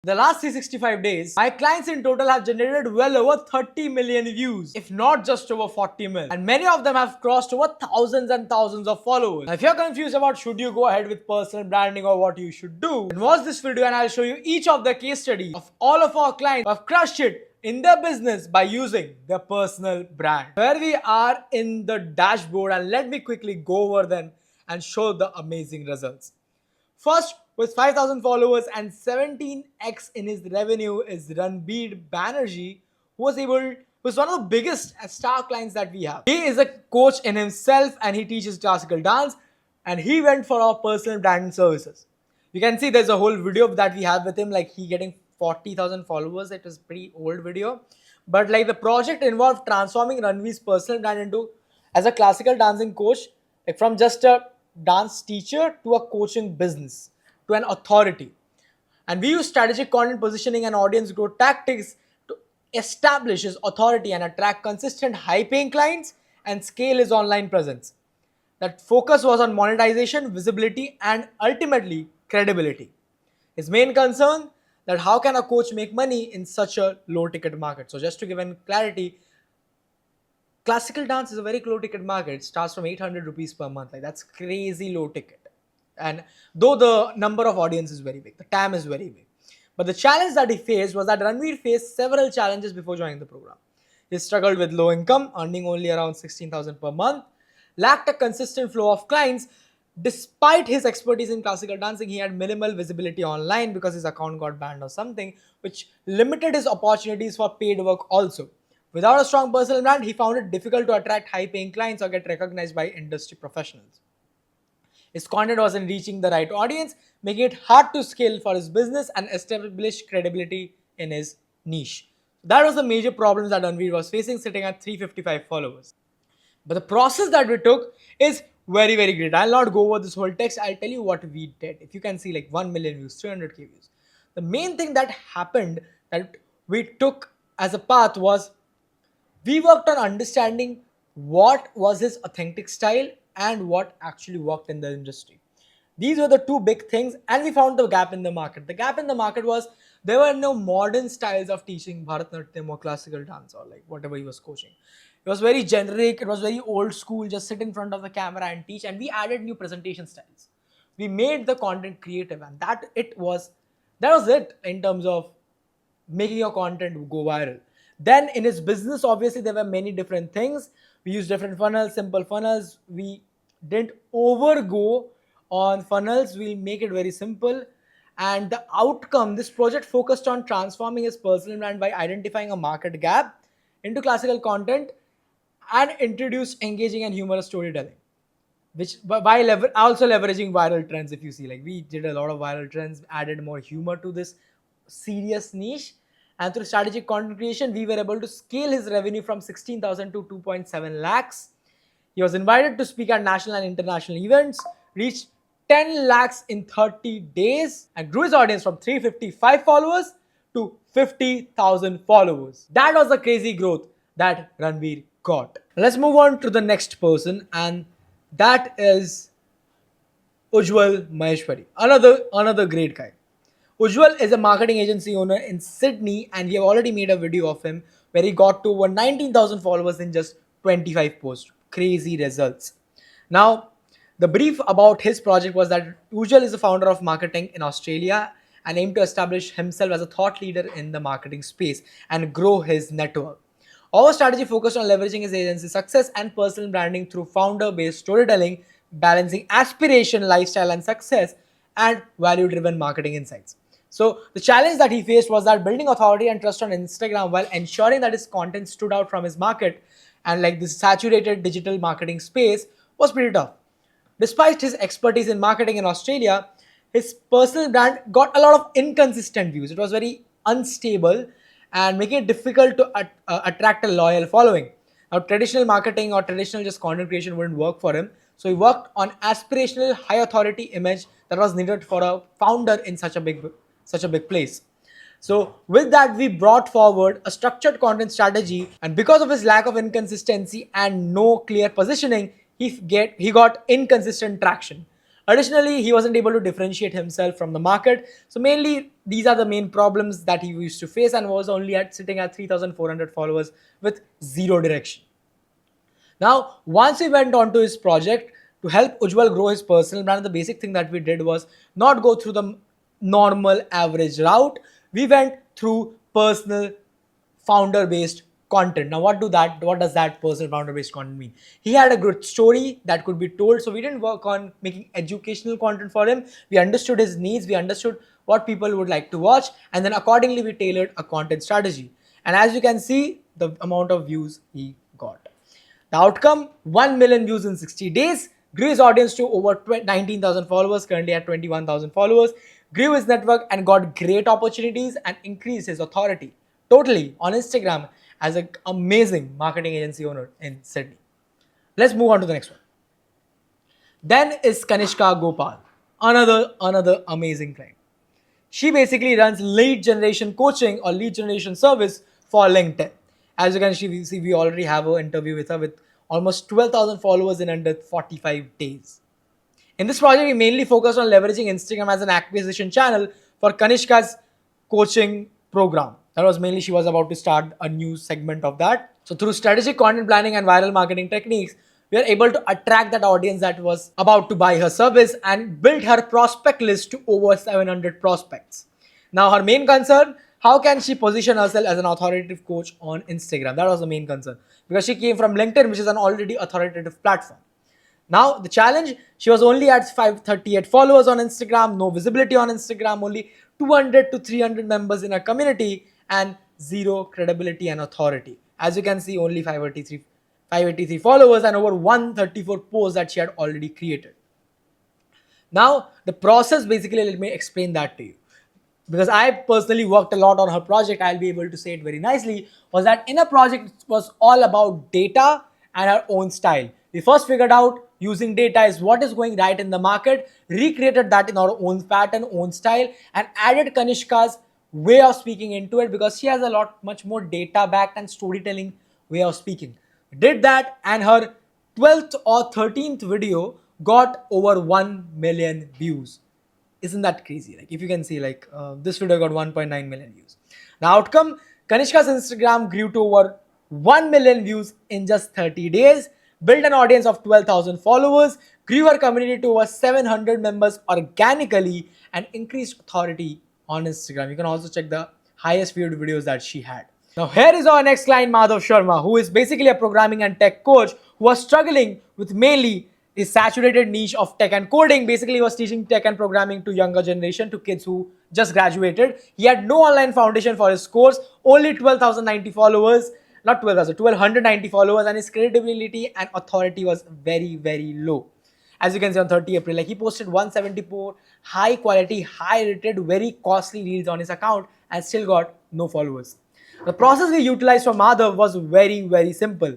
The last 365 days, my clients in total have generated well over 30 million views, if not just over 40 mil. And many of them have crossed over thousands and thousands of followers. Now, if you're confused about should you go ahead with personal branding or what you should do, then watch this video and I'll show you each of the case studies of all of our clients who have crushed it in their business by using their personal brand. Where we are in the dashboard, and let me quickly go over them and show the amazing results. First, with 5,000 followers and 17x in his revenue, is Ranvir Banerjee, who's one of the biggest star clients that we have. He is a coach in himself and he teaches classical dance, and he went for our personal branding services. You can see there's a whole video that we have with him, like he getting 40,000 followers. It was pretty old video, but like the project involved transforming Ranvir's personal brand into as a classical dancing coach, like from just a dance teacher to a coaching business to an authority. And we use strategic content positioning and audience growth tactics to establish his authority and attract consistent high paying clients and scale his online presence. That focus was on monetization, visibility, and ultimately credibility. His main concern that how can a coach make money in such a low ticket market. So just to give an clarity, classical dance is a very low ticket market. It starts from 800 rupees per month. Like that's crazy low ticket. And though the number of audience is very big, the TAM is very big. But the challenge that he faced was that Ranvir faced several challenges before joining the program. He struggled with low income, earning only around 16,000 per month, lacked a consistent flow of clients. Despite his expertise in classical dancing, he had minimal visibility online because his account got banned or something, which limited his opportunities for paid work also. Without a strong personal brand, he found it difficult to attract high-paying clients or get recognized by industry professionals. His content wasn't reaching the right audience, making it hard to scale for his business and establish credibility in his niche. That was the major problems that Ranvir was facing, sitting at 355 followers. But the process that we took is very, very great. I'll not go over this whole text. I'll tell you what we did. If you can see like 1 million views, 300k views. The main thing that happened that we took as a path was we worked on understanding what was his authentic style and what actually worked in the industry. These were the two big things, and we found the gap in the market. The gap in the market was there were no modern styles of teaching Bharatanatyam or classical dance or like whatever he was coaching. It was very generic, it was very old school, just sit in front of the camera and teach, and we added new presentation styles. We made the content creative, and that was it in terms of making your content go viral. Then in his business, obviously there were many different things. We used different funnels, simple funnels. We didn't overgo on funnels. We make it very simple. And the outcome, this project focused on transforming his personal brand by identifying a market gap into classical content and introduce engaging and humorous storytelling, which by also leveraging viral trends. If you see, like we did a lot of viral trends, added more humor to this serious niche, and through strategic content creation, we were able to scale his revenue from 16,000 to 2.7 lakhs. He was invited to speak at national and international events, reached 10 lakhs in 30 days, and grew his audience from 355 followers to 50,000 followers. That was the crazy growth that Ranvir got. Let's move on to the next person, and that is Uwe Maheshwari, another great guy. Ujjwal is a marketing agency owner in Sydney, and we have already made a video of him where he got to over 19,000 followers in just 25 posts. Crazy results. Now, the brief about his project was that Ujjwal is the founder of marketing in Australia and aimed to establish himself as a thought leader in the marketing space and grow his network. Our strategy focused on leveraging his agency's success and personal branding through founder-based storytelling, balancing aspiration, lifestyle, and success, and value-driven marketing insights. So the challenge that he faced was that building authority and trust on Instagram while ensuring that his content stood out from his market and like this saturated digital marketing space was pretty tough. Despite his expertise in marketing in Australia, his personal brand got a lot of inconsistent views. It was very unstable and making it difficult to attract a loyal following. Now, traditional marketing or traditional just content creation wouldn't work for him. So he worked on aspirational, high authority image that was needed for a founder in such a big place. So with that, we brought forward a structured content strategy, and because of his lack of inconsistency and no clear positioning, he got inconsistent traction. Additionally, he wasn't able to differentiate himself from the market. So mainly these are the main problems that he used to face, and was only sitting at 3,400 followers with zero direction. Now, once we went on to his project to help Ujjwal grow his personal brand, the basic thing that we did was not go through the normal average route. We went through personal founder based content. Now, what does that personal founder based content mean? He had a good story that could be told, so we didn't work on making educational content for him. We understood his needs, we understood what people would like to watch, and then accordingly we tailored a content strategy. And as you can see, the amount of views he got. The outcome, 1 million views in 60 days, grew his audience to over 19,000 followers, currently at 21,000 followers, grew his network and got great opportunities and increased his authority totally on Instagram as an amazing marketing agency owner in Sydney. Let's move on to the next one. Then is Kaneshka Gopal, another amazing client. She basically runs lead generation coaching or lead generation service for LinkedIn. As you can see, we already have an interview with her with almost 12,000 followers in under 45 days. In this project, we mainly focused on leveraging Instagram as an acquisition channel for Kaneshka's coaching program. That was mainly, she was about to start a new segment of that. So through strategic content planning and viral marketing techniques, we are able to attract that audience that was about to buy her service and build her prospect list to over 700 prospects. Now, her main concern, how can she position herself as an authoritative coach on Instagram? That was the main concern, because she came from LinkedIn, which is an already authoritative platform. Now, the challenge, she was only at 538 followers on Instagram, no visibility on Instagram, only 200 to 300 members in her community, and zero credibility and authority. As you can see, only 583 followers and over 134 posts that she had already created. Now, the process, basically, let me explain that to you. Because I personally worked a lot on her project, I'll be able to say it very nicely, was that in a project, it was all about data and her own style. We first figured out using data is what is going right in the market, recreated that in our own pattern, own style, and added Kaneshka's way of speaking into it, because she has a much more data backed and storytelling way of speaking. Did that, and her 12th or 13th video got over 1 million views. Isn't that crazy? Like, if you can see, like, this video got 1.9 million views. The outcome, Kaneshka's Instagram grew to over 1 million views in just 30 days, built an audience of 12,000 followers, grew her community to over 700 members organically, and increased authority on Instagram. You can also check the highest viewed videos that she had. Now, here is our next client, Madhav Sharma, who is basically a programming and tech coach who was struggling with mainly his saturated niche of tech and coding. Basically, he was teaching tech and programming to younger generation, to kids who just graduated. He had no online foundation for his course, only 12,090 followers, not 12,000, 1,290 followers, and his credibility and authority was very, very low. As you can see on 30 April, like, he posted 174 high quality, high rated, very costly reels on his account and still got no followers. The process we utilized for Madhav was very, very simple.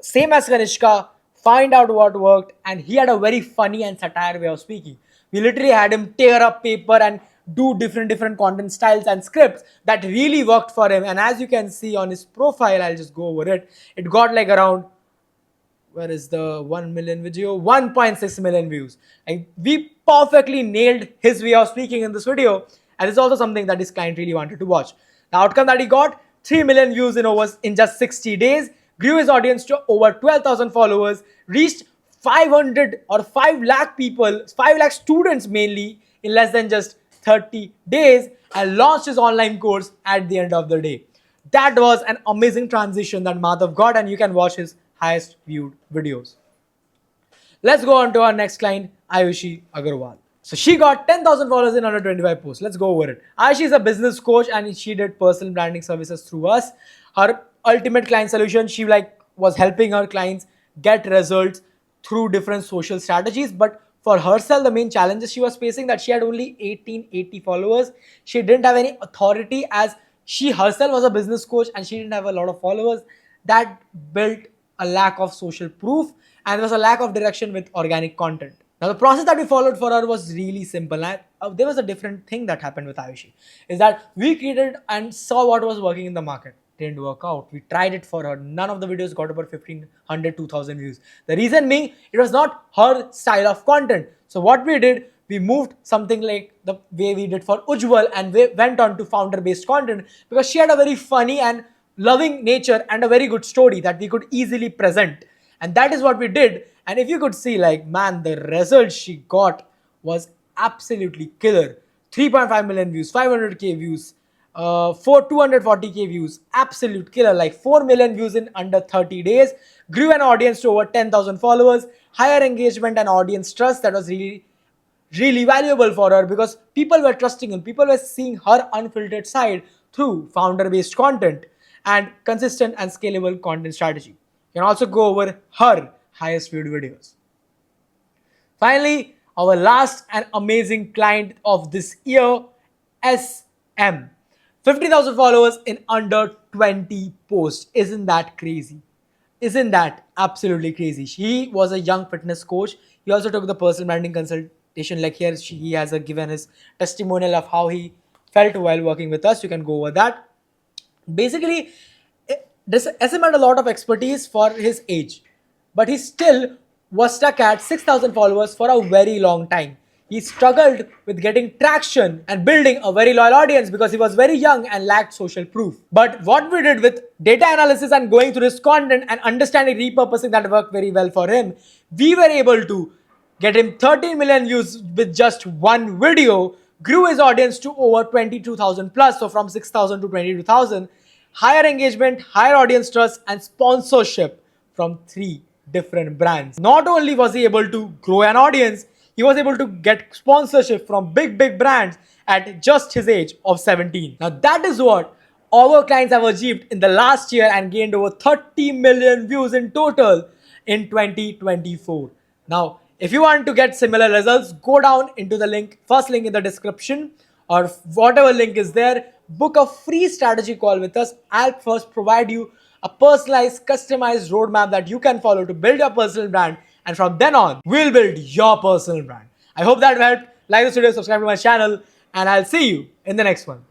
Same as Kaneshka, find out what worked, and he had a very funny and satire way of speaking. We literally had him tear up paper and do different content styles and scripts that really worked for him. And as you can see on his profile, I'll just go over it. It got like around, where is the 1 million video? 1.6 million views. And we perfectly nailed his way of speaking in this video. And it's also something that his client really wanted to watch. The outcome that he got, 3 million views in just 60 days, grew his audience to over 12,000 followers, reached 500 or 5 lakh people, 5 lakh students mainly, in less than just 30 days, and launched his online course at the end of the day. That was an amazing transition that Madhav got, and you can watch his highest viewed videos. Let's go on to our next client, Aayushi Agural. So she got 10,000 followers in under 25 posts. Let's go over it. Aayushi is a business coach, and she did personal branding services through us. Her ultimate client solution, she was helping her clients get results through different social strategies. But for herself, the main challenges she was facing, that she had only 1880 followers. She didn't have any authority, as she herself was a business coach and she didn't have a lot of followers. That built a lack of social proof, and there was a lack of direction with organic content. Now, the process that we followed for her was really simple. There was a different thing that happened with Aayushi, is that we created and saw what was working in the market. didn't work out. We tried it for her. None of the videos got over 1500, 2000 views. The reason being, it was not her style of content. So what we did, we moved something like the way we did for Ujjwal, and we went on to founder-based content because she had a very funny and loving nature and a very good story that we could easily present. And that is what we did. And if you could see, like, man, the results she got was absolutely killer. 3.5 million views, 500k views, 240k views, absolute killer. Like 4 million views in under 30 days, grew an audience to over 10,000 followers, higher engagement and audience trust. That was really valuable for her because people were trusting her, people were seeing her unfiltered side through founder based content and consistent and scalable content strategy. You can also go over her highest viewed videos. Finally, our last and amazing client of this year, SM. 50,000 followers in under 20 posts. Isn't that crazy? Isn't that absolutely crazy? He was a young fitness coach. He also took the personal branding consultation. Like here, he has given his testimonial of how he felt while working with us. You can go over that. Basically, this SM had a lot of expertise for his age, but he still was stuck at 6,000 followers for a very long time. He struggled with getting traction and building a very loyal audience because he was very young and lacked social proof. But what we did with data analysis and going through his content and understanding repurposing that worked very well for him, we were able to get him 13 million views with just one video, grew his audience to over 22,000 plus, so from 6,000 to 22,000, higher engagement, higher audience trust, and sponsorship from 3 different brands. Not only was he able to grow an audience, he was able to get sponsorship from big brands at just his age of 17. Now that is what our clients have achieved in the last year and gained over 30 million views in total in 2024. Now, if you want to get similar results, go down into the link, first link in the description or whatever link is there, book a free strategy call with us. I'll first provide you a personalized, customized roadmap that you can follow to build your personal brand. And from then on, we'll build your personal brand. I hope that helped. Like this video, subscribe to my channel, and I'll see you in the next one.